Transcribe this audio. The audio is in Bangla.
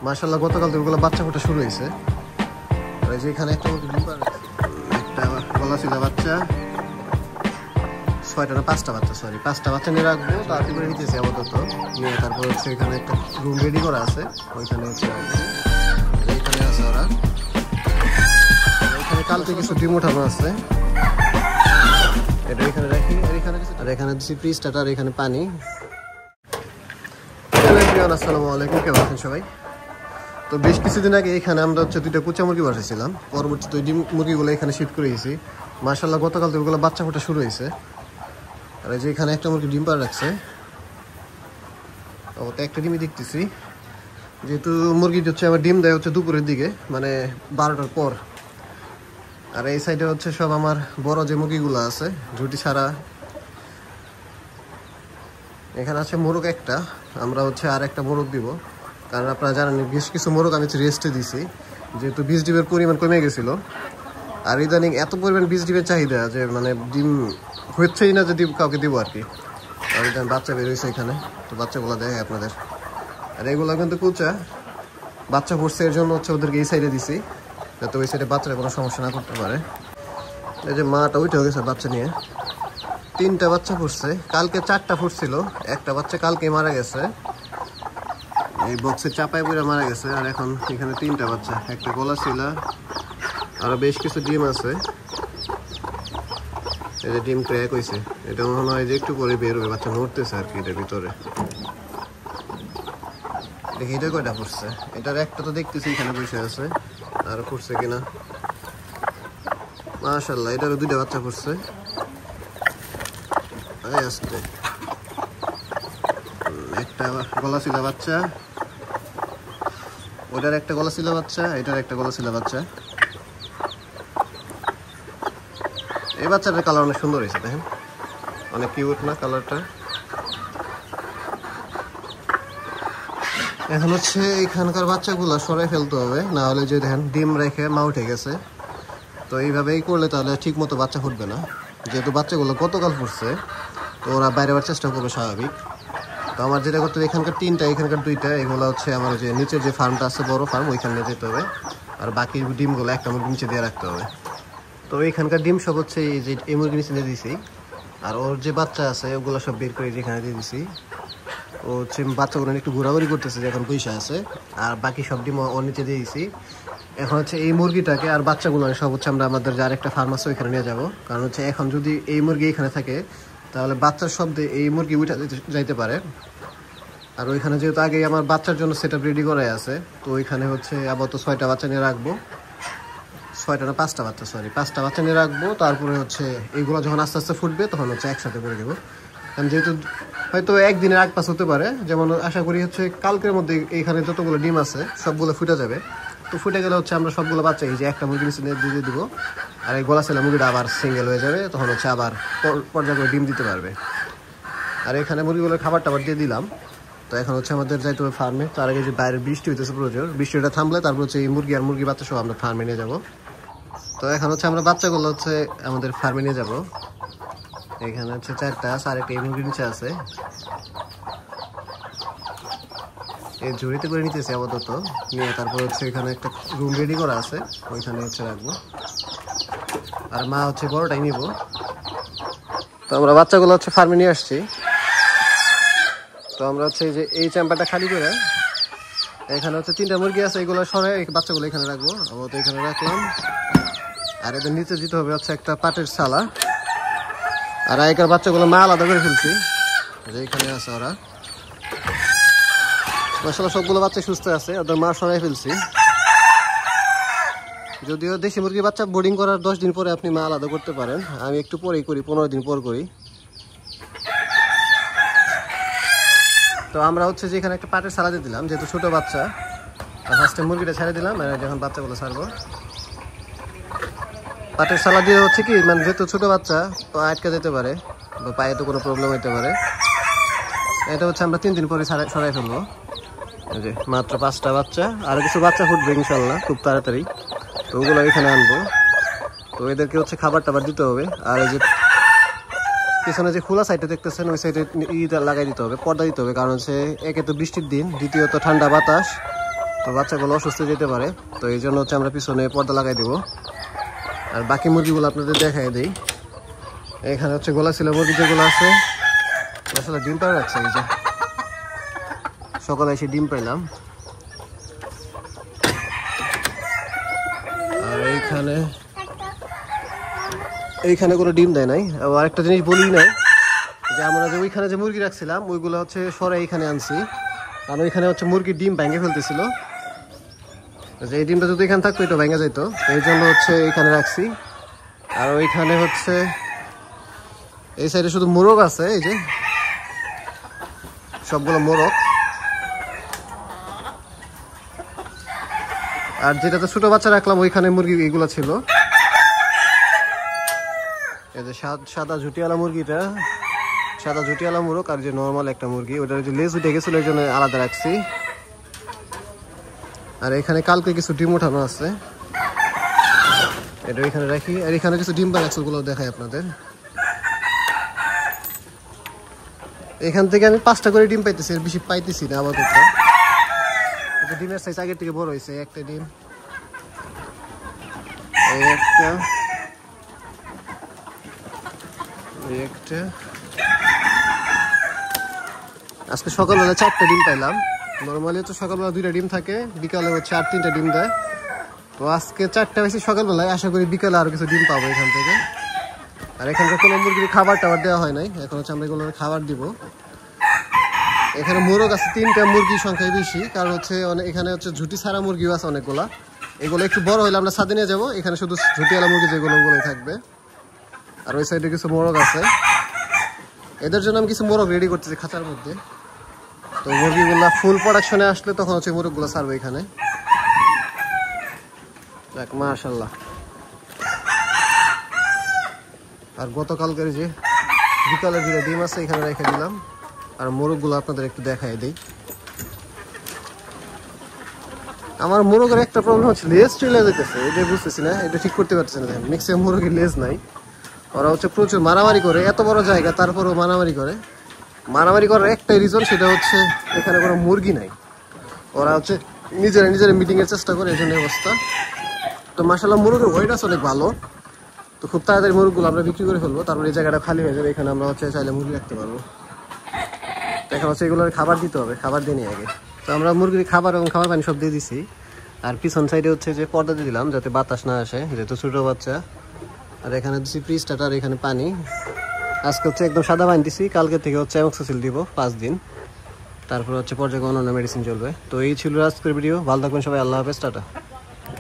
মাশাআল্লাহ গতকাল থেকে ওগুলো বাচ্চা ফোটা শুরু হয়েছে। আর এই যে এখানে একটা একটা গলা ছিল বাচ্চা, 6টা না 5টা বাচ্চা, সরি 5টা বাচ্চা নিয়ে রাখবো। তারপরে নিতেছি আপাতত নিয়ে, তারপর হচ্ছে এখানে একটা রুম রেডি করা আছে, ওইখানে হচ্ছে এইখানে আছে ওরা। এখানে কালকে কিছু ডিম উঠানো আছে, এটা এখানে রাখি। আর এখানে দিচ্ছি ফ্রিজটা, আর এখানে পানি। আসসালামু আলাইকুম, কেমন আছেন সবাই? তো বেশ কিছুদিন আগে এখানে আমরা হচ্ছে 2টা কুচা মুরগি বসাইছিলাম, পরবর্তীতে ওই ডিম মুরগিগুলো এখানে শিফট করে গেছি। মাশাআল্লাহ গতকাল থেকে ওগুলো বাচ্চা ফোটা শুরু হয়েছে। আর এই যে এখানে একটা মুরগি ডিম পাড়া রাখছে, তো একটা ডিমই দেখতেছি। যেহেতু মুরগিটি হচ্ছে আমার ডিম দেয় হচ্ছে দুপুরের দিকে, মানে 12টার পর। আর এই সাইডে হচ্ছে সব আমার বড় যে মুরগিগুলো আছে ঝুটি ছাড়া। এখানে আছে মোরগ একটা, আমরা হচ্ছে আর একটা মোরগ দিব, কারণ আপনারা জানেন বেশ কিছু মোরগ আমি রেস্টে দিছি, যেহেতু বীজ ডিমের পরিমাণ কমে গেছিলো। আর ইদানিং এত পরিমাণ বীজ ডিমের চাহিদা যে মানে ডিম হচ্ছেই না যে ডিম কাউকে দিব আর কি। আর ইদানিং বাচ্চা বেরোইছে এখানে, তো বাচ্চাগুলো দেখে আপনাদের। আর এগুলো কিন্তু কুচা বাচ্চা পড়ছে, এর জন্য হচ্ছে ওদেরকে এই সাইডে দিছি, যাতে ওই সাইডে বাচ্চারা কোনো সমস্যা না করতে পারে। এই যে মাটা উঠে গেছে বাচ্চা নিয়ে, 3টা বাচ্চা ফুটছে, কালকে 4টা ফুটছিল, একটা বাচ্চা কালকে মারা গেছে, এই বক্সে চাপায় পড়ে মারা গেছে। আর এখন এখানে 3টা বাচ্চা, একটা গলা ছিল, আরো বেশ কিছু ডিম আছে। এই যে ডিম ক্র্যাক হয়েছে, এটা মনে হয় যে একটু পরে বের হবে, বাচ্চা নড়তেছে আর কি এটার ভিতরে। দেখি এটা কয়টা ফুটছে, এটার একটা তো দেখতেছি এখানে বসে আছে, আর ফুটছে কিনা। মাশাআল্লাহ এটারও 2টা বাচ্চা ফুটছে। আসতে একটা গলা ছিল বাচ্চা, ওটার একটা গলা ছিল বাচ্চা, এটার একটা গলা ছিল বাচ্চা। এই বাচ্চাটার কালার অনেক সুন্দর হয়েছে, দেখেন অনেক কিউট না কালারটা। এখন হচ্ছে এখানকার বাচ্চাগুলো সরাই ফেলতে হবে, না হলে যে দেখেন ডিম রেখে মা উঠে গেছে। তো এইভাবেই করলে তাহলে ঠিক মতো বাচ্চা ফুটবে না, যেহেতু বাচ্চাগুলো গতকাল ফুটছে, তো ওরা বাইরে আবার চেষ্টা করবে স্বাভাবিক। তো আমার যেটা করতে হবে, এখানকার 3টা এখানকার 2টা, এগুলো হচ্ছে আমার যে নিচে যে ফার্মটা আছে বড় ফার্ম, ওইখানে নিয়ে যেতে হবে। আর বাকি ডিমগুলো একটা মুরগি নিচে দিয়ে রাখতে হবে। তো এইখানকার ডিম সব হচ্ছে এই যে এই মুরগি নিচে দিয়ে দিছি, আর ওর যে বাচ্চা আছে ওগুলো সব বের করে যেখানে দিয়ে দিছি। ও হচ্ছে বাচ্চাগুলো একটু ঘোরাঘুরি করতেছে, যে এখন পয়সা আছে, আর বাকি সব ডিম ওর নিচে দিয়ে দিছি। এখন হচ্ছে এই মুরগিটাকে আর বাচ্চাগুলো সব হচ্ছে আমরা আমাদের যে আরেকটা ফার্ম আছে ওইখানে নিয়ে যাবো। কারণ হচ্ছে এখন যদি এই মুরগি এখানে থাকে, তাহলে বাচ্চার শব্দে এই মুরগি উঠে যাইতে পারে। আর ওইখানে যেহেতু আগে আমার বাচ্চার জন্য সেট আপ রেডি করাই আছে, তো ওইখানে হচ্ছে আবার তো 6টা বাচ্চা নিয়ে রাখবো, 6টা না 5টা বাচ্চা, সরি 5টা বাচ্চা নিয়ে রাখবো। তারপরে হচ্ছে এইগুলো যখন আস্তে আস্তে ফুটবে তখন হচ্ছে একসাথে করে দেবো। কারণ যেহেতু হয়তো একদিনের আগ পাস হতে পারে, যেমন আশা করি হচ্ছে কালকের মধ্যে এইখানে যতগুলো ডিম আছে সবগুলো ফুটে যাবে। তো ফুটে গেলে হচ্ছে আমরা সবগুলো বাচ্চা এই যে একটা মুরগি নিচে দিয়ে দিব, আর এই গলা ছেলে মুরগিটা আবার সিঙ্গেল হয়ে যাবে, তখন হচ্ছে আবার পর্যায়ে করে ডিম দিতে পারবে। আর এখানে মুরগিগুলোর খাবার টাবার দিয়ে দিলাম। তো এখন হচ্ছে আমাদের যাইতে হবে ফার্মে, তার আগে যে বাইরে বৃষ্টি হইতেছে প্রচুর, বৃষ্টিটা থামলে তারপর হচ্ছে এই মুরগি আর মুরগি বাচ্চা সব আমরা ফার্মে নিয়ে যাবো। তো এখন হচ্ছে আমরা বাচ্চাগুলো হচ্ছে আমাদের ফার্মে নিয়ে যাব। এখানে হচ্ছে 4টা, আর একটা এই মুরগির নিচে আছে, এই ঝুড়িতে করে নিতেছি আপাতত নিয়ে। তারপর হচ্ছে এখানে একটা রুম রেডি করা আছে, ওইখানে হচ্ছে রাখবো, আর মা হচ্ছে বড়টাই নিব। তো আমরা বাচ্চাগুলো হচ্ছে ফার্মে নিয়ে আসছি। তো আমরা হচ্ছে এই যে এই চেম্বারটা খালি করে, এখানে হচ্ছে 3টা মুরগি আছে, এগুলো সরাই বাচ্চাগুলো এখানে রাখবো, আপাতত এখানে রাখলাম। আর এদের নিচে দিতে হবে হচ্ছে একটা পাটের ছালা। আর আগেকার বাচ্চাগুলো মা আলাদা করে ফেলছি, যে এখানে আছে ওরা। মাশাআল্লাহ সবগুলো বাচ্চা সুস্থ আছে, ওদের মা সরাই ফেলছি। যদিও দেশি মুরগির বাচ্চা বোর্ডিং করার 10 দিন পরে আপনি মা আলাদা করতে পারেন, আমি একটু পরেই করি, 15 দিন পর করি। তো আমরা হচ্ছে যে এখানে একটা পাটের ছালা দিয়ে দিলাম, যেহেতু ছোট বাচ্চা। ফার্স্টে মুরগিটা ছেড়ে দিলাম, আর যখন বাচ্চাগুলো ছাড়বো পাটের ছালা দিয়ে হচ্ছে কি, মানে যেহেতু ছোট বাচ্চা তো আটকে যেতে পারে বা পায়ে তো কোনো প্রবলেম হতে পারে। এটা হচ্ছে আমরা 3 দিন পরে সরাই ফেলবো। এই যে মাত্র 5টা বাচ্চা, আর কিছু বাচ্চা ফুটবে ইনশাল্লাহ খুব তাড়াতাড়ি, তো ওগুলো এখানে আনবো। তো এদেরকে হচ্ছে খাবার টাবার দিতে হবে। আর এই যে পিছনে যে খোলা সাইডটা দেখতেছেন, ওই সাইডে ইটা লাগাই দিতে হবে, পর্দা দিতে হবে, কারণ হচ্ছে একে তো বৃষ্টির দিন, দ্বিতীয়ত ঠান্ডা বাতাস, তো বাচ্চাগুলো অসুস্থ যেতে পারে, তো এই জন্য হচ্ছে আমরা পিছনে পর্দা লাগাই দিব। আর বাকি মুরগিগুলো আপনাদের দেখাই দিই। এখানে হচ্ছে গোলা ছিল মুরগি যেগুলো আছে আসলে ডিম পাড়া রাখছে। এই যে সকালে এসে ডিম পাইলাম। আর এইখানে কোনো ডিম দেয় নাই। আর একটা জিনিস বলি নাই যে আমরা যে ওইখানে যে মুরগি রাখছিলাম ওইগুলো হচ্ছে সরে এইখানে আনছি, কারণ ওইখানে হচ্ছে মুরগির ডিম ভেঙে ফেলতেছিল। যে এই ডিমটা যদি এখানে থাকতো এটা ভেঙে যেত, এই জন্য হচ্ছে এইখানে রাখছি। আর ওইখানে হচ্ছে এই সাইডে শুধু মোরগ আছে, এই যে সবগুলো মোরগ। আর যেটাতে ছোট বাচ্চা রাখলাম ওইখানে মুরগি এগুলো ছিল। এই যে সাদা ঝুটিওয়ালা মুরগিটা, সাদা ঝুটিওয়ালা মোরগ। আর যে নর্মাল একটা মুরগি, ওটার যে লেজ উঠে গেছিল এই জন্য আলাদা রাখছি। আর এখানে কালকে কিছু ডিম উঠানো আছে, এটা এখানে রাখি। আর এখানে কিছু ডিম রাখছে, ওগুলো দেখাই আপনাদের। এখান থেকে আমি 5টা করে ডিম পাইতেছি, এর বেশি পাইতেছি না আপাতত। ডিমের সাইজ আগের থেকে বড় হয়েছে। একটা ডিম, একটা আজকে সকালবেলা 4টা ডিম পাইলাম। নর্মালি হচ্ছে সকালবেলা 2টা ডিম থাকে, বিকালে হচ্ছে 3টা ডিম দেয়। তো আজকে 4টা হয়েছে সকালবেলায়, আশা করি বিকালে আরো কিছু ডিম পাবো এখান থেকে। আর এখানকার কোনো মুরগির খাবার টাবার দেওয়া হয় নাই, এখন হচ্ছে আমরা এগুলো খাবার দিব। এখানে মোরগ আছে 3টা, মুরগির সংখ্যাই বেশি, কারণ হচ্ছে এখানে হচ্ছে ঝুটি ছাড়া মুরগিও আছে অনেকগুলা। এগুলো একটু বড় হলে আমরা ছাদে নিয়ে যাবো, এখানে শুধু ঝুটিওয়ালা মুরগি যেগুলো ওগুলোই থাকবে। আর ওই সাইডে কিছু মোরগ আছে, এদের জন্য আমি কিছু মোরগ রেডি করতেছি খাঁচার মধ্যে। তো মুরগিগুলা ফুল প্রোডাকশনে আসলে তখন হচ্ছে মোরগগুলো ছাড়বে এখানে। দেখ মাশাআল্লাহ। আর গতকালকের যে বিকালের যে ডিম আছে এখানে রেখে দিলাম। আর মোরগগুলো আপনাদের একটু দেখাই দিই। আমার মোরগের একটা প্রবলেম হচ্ছে লেজ চলে যেতেছে, এটা বুঝতেছি না, এটা ঠিক করতে পারছি না। ম্যাক্সিমাম মুরগির লেজ নাই, ওরা হচ্ছে প্রচুর মারামারি করে, এত বড় জায়গা তারপরেও মারামারি করে। মারামারি করার একটাই রিজন, সেটা হচ্ছে এখানে কোনো মুরগি নাই। ওরা হচ্ছে নিজেরা মিটিং এর চেষ্টা করে, এই জন্য অবস্থা। তো মাশাআল্লাহ মুরগের ওয়েট আছে অনেক ভালো। তো খুব তাড়াতাড়ি মুরগগুলো আমরা বিক্রি করে ফেলবো, তারপরে এই জায়গাটা খালি হয়ে যাবে, এখানে আমরা হচ্ছে চাইলে মুরগি রাখতে পারবো। এখন হচ্ছে এগুলোর খাবার দিতে হবে, খাবার দিয়ে নিই আগে। তো আমরা মুরগির খাবার এবং খাবার পানি সব দিয়ে দিছি। আর পিছন সাইডে হচ্ছে যে পর্দা দিয়ে দিলাম যাতে বাতাস না আসে, যেহেতু ছোটো বাচ্চা। আর এখানে দিচ্ছি ফ্রিজটা, আর এখানে পানি। আজকে হচ্ছে একদম সাদা পানি দিছি, কালকে থেকে হচ্ছে অ্যামোক্সিসিল দিব 5 দিন, তারপর হচ্ছে পর্যায়ক্রমে অন্যান্য মেডিসিন চলবে। তো এই ছিল আজকের ভিডিও, ভালো থাকবেন সবাই, আল্লাহ হাফেজ, টাটা।